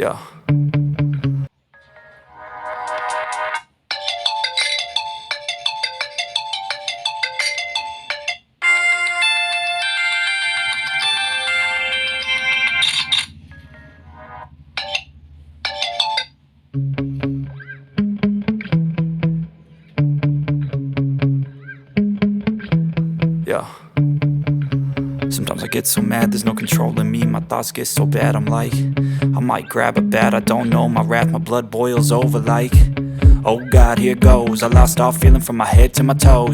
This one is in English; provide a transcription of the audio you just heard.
Yeah. Yeah. Sometimes I get so mad, there's no controlling me. My thoughts get so bad, I'm like, I might grab a bat, I don't know. My wrath, my blood boils over like, oh God, here goes. I lost all feeling from my head to my toes.